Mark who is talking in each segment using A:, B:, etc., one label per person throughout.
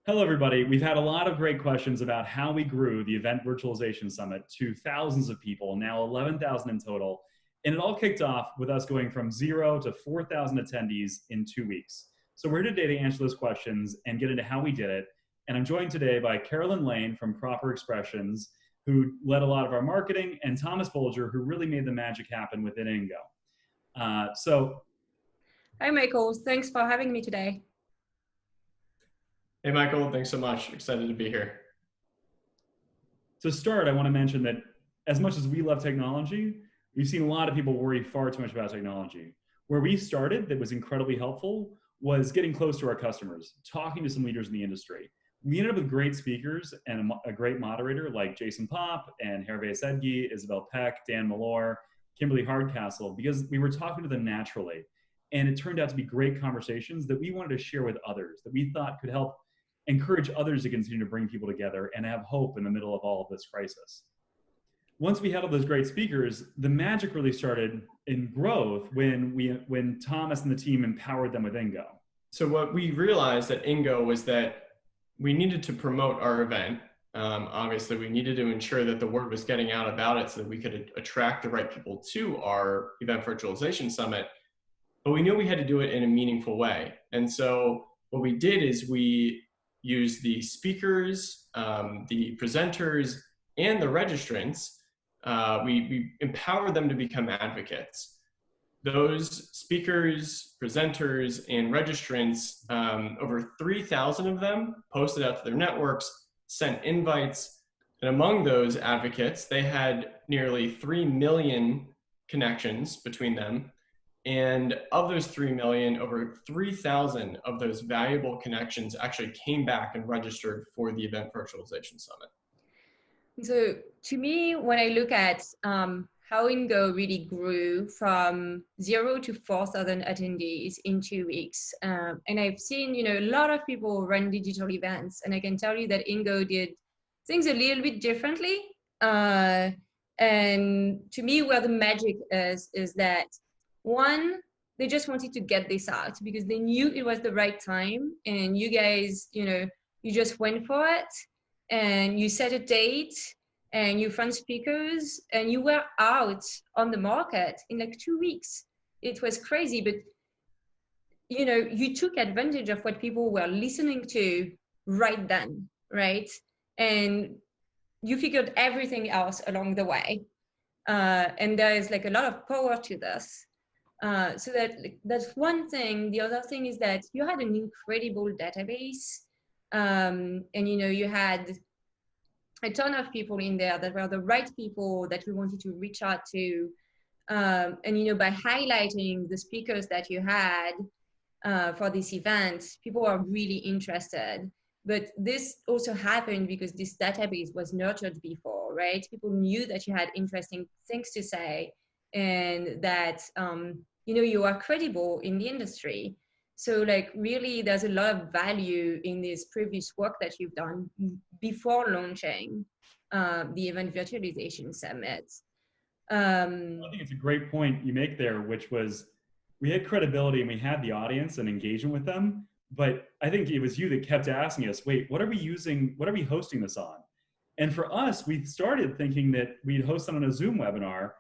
A: Hello, everybody. We've had a lot of great questions about how we grew the Event Virtualization Summit to thousands of people, now 11,000 in total. And it all kicked off with us going from 0 to 4,000 attendees in 2 weeks. So we're here today to answer those questions and get into how we did it. And I'm joined today by Carolyn Lane from Proper Expressions, who led a lot of our marketing, and Thomas Bolger, who really made the magic happen within InGo.
B: Hi, Michael. Thanks for having me today.
C: Hey, Michael. Thanks so much. Excited to be here.
A: To start, I want to mention that as much as we love technology, we've seen a lot of people worry far too much about technology. Where we started that was incredibly helpful was getting close to our customers, talking to some leaders in the industry. We ended up with great speakers and a great moderator like Jason Pop and Hervé Sedgui, Isabel Peck, Dan Malore, Kimberly Hardcastle, because we were talking to them naturally. And it turned out to be great conversations that we wanted to share with others, that we thought could help encourage others to continue to bring people together and have hope in the middle of all of this crisis. Once we had all those great speakers, the magic really started in growth when Thomas and the team empowered them with InGo.
C: So what we realized at InGo was that we needed to promote our event. Obviously, we needed to ensure that the word was getting out about it so that we could attract the right people to our Event Virtualization Summit. But we knew we had to do it in a meaningful way. And so what we did is we used the speakers, the presenters, and the registrants. We empowered them to become advocates. Those speakers, presenters, and registrants, over 3,000 of them posted out to their networks, sent invites, and among those advocates, they had nearly 3 million connections between them. And of those 3 million, over 3,000 of those valuable connections actually came back and registered for the Event Virtualization Summit.
B: So to me, when I look at how InGo really grew from 0 to 4,000 attendees in 2 weeks, and I've seen a lot of people run digital events, and I can tell you that InGo did things a little bit differently. And to me, where the magic is that one, they just wanted to get this out because they knew it was the right time, and you guys, you just went for it, and you set a date, and you found speakers, and you were out on the market in like 2 weeks. It was crazy, but you took advantage of what people were listening to right then, right? And you figured everything else along the way. And there is like a lot of power to this. So that's one thing. The other thing is that you had an incredible database, and you had a ton of people in there that were the right people that we wanted to reach out to, and by highlighting the speakers that you had for this event, people are really interested. But this also happened because this database was nurtured before, right? People knew that you had interesting things to say, and that you are credible in the industry. So really there's a lot of value in this previous work that you've done before launching the Event Virtualization Summit.
A: I think it's a great point you make there, which was we had credibility and we had the audience and engagement with them, but I think it was you that kept asking us, wait, what are we hosting this on? And for us, we started thinking that we'd host it on a Zoom webinar,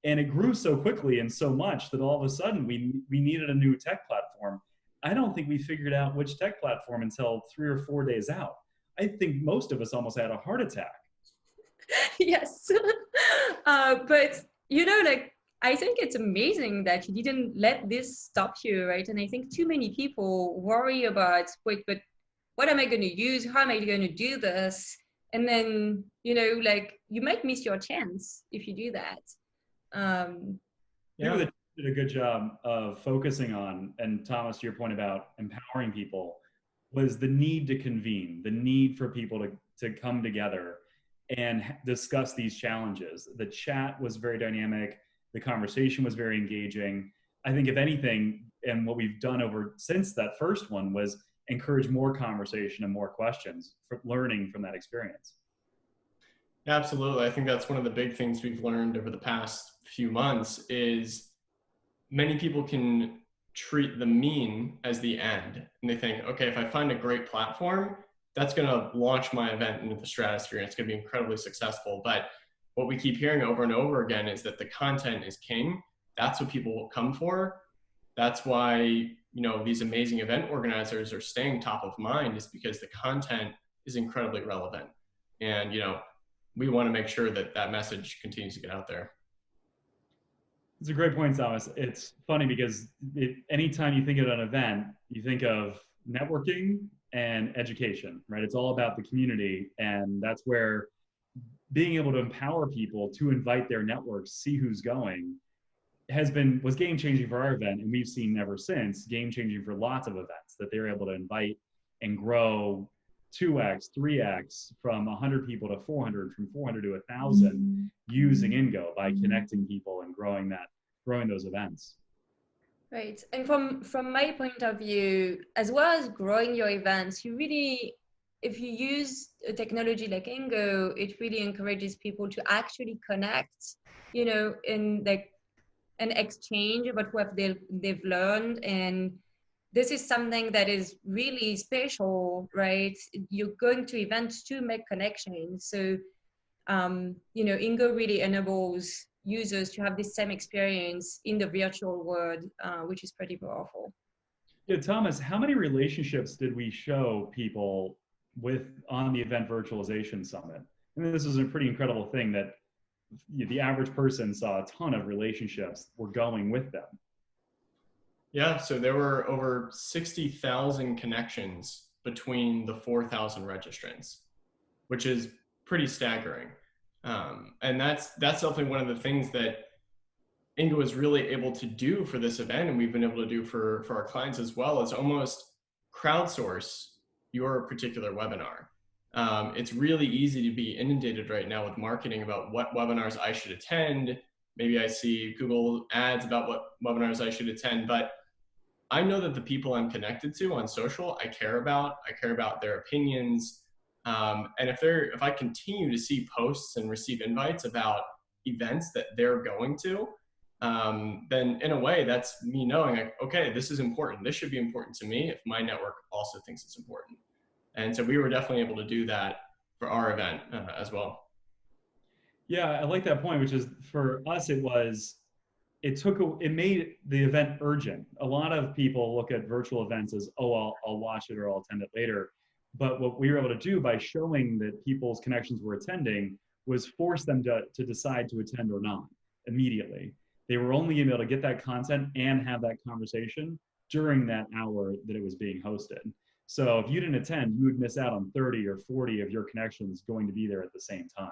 A: and it grew so quickly and so much that all of a sudden we needed a new tech platform. I don't think we figured out which tech platform until 3 or 4 days out. I think most of us almost had a heart attack.
B: Yes. But I think it's amazing that you didn't let this stop you, right? And I think too many people worry about, wait, but what am I going to use? How am I going to do this? And then, you might miss your chance if you do that.
A: Yeah. They did a good job of focusing on, and Thomas, to your point about empowering people, was the need to convene, the need for people to come together and discuss these challenges. The chat was very dynamic. The conversation was very engaging. I think if anything, and what we've done since that first one was encourage more conversation and more questions for learning from that experience.
C: Absolutely. I think that's one of the big things we've learned over the past few months is many people can treat the mean as the end. And they think, okay, if I find a great platform, that's going to launch my event into the stratosphere and it's going to be incredibly successful. But what we keep hearing over and over again is that the content is king. That's what people will come for. That's why, you know, these amazing event organizers are staying top of mind, is because the content is incredibly relevant. And, you know, we want to make sure that that message continues to get out there.
A: It's a great point, Thomas. It's funny because anytime you think of an event, you think of networking and education, right? It's all about the community, and that's where being able to empower people to invite their networks, see who's going, was game changing for our event, and we've seen ever since game changing for lots of events that they're able to invite and grow 2x, 3x from 100 people to 400, from 400 to 1,000 using InGo by connecting people and growing those events.
B: Right. And from my point of view, as well as growing your events, you really, if you use a technology like InGo, it really encourages people to actually connect, you know, in like an exchange about what they've learned. And this is something that is really special, right? You're going to events to make connections. So, you know, InGo really enables users to have the same experience in the virtual world, which is pretty powerful.
A: Yeah, Thomas, how many relationships did we show people on the Event Virtualization Summit? I mean, this is a pretty incredible thing that the average person saw a ton of relationships were going with them.
C: Yeah, so there were over 60,000 connections between the 4,000 registrants, which is pretty staggering. And that's definitely one of the things that InGo is really able to do for this event, and we've been able to do for our clients as well, is almost crowdsource your particular webinar. It's really easy to be inundated right now with marketing about what webinars I should attend. Maybe I see Google ads about what webinars I should attend, but I know that the people I'm connected to on social, I care about their opinions. And if I continue to see posts and receive invites about events that they're going to, then in a way that's me knowing, like, okay, this is important. This should be important to me if my network also thinks it's important. And so we were definitely able to do that for our event as well.
A: Yeah, I like that point, which is for us, it made the event urgent. A lot of people look at virtual events as, oh, I'll watch it or I'll attend it later. But what we were able to do by showing that people's connections were attending was force them to decide to attend or not immediately. They were only able to get that content and have that conversation during that hour that it was being hosted. So if you didn't attend, you would miss out on 30 or 40 of your connections going to be there at the same time.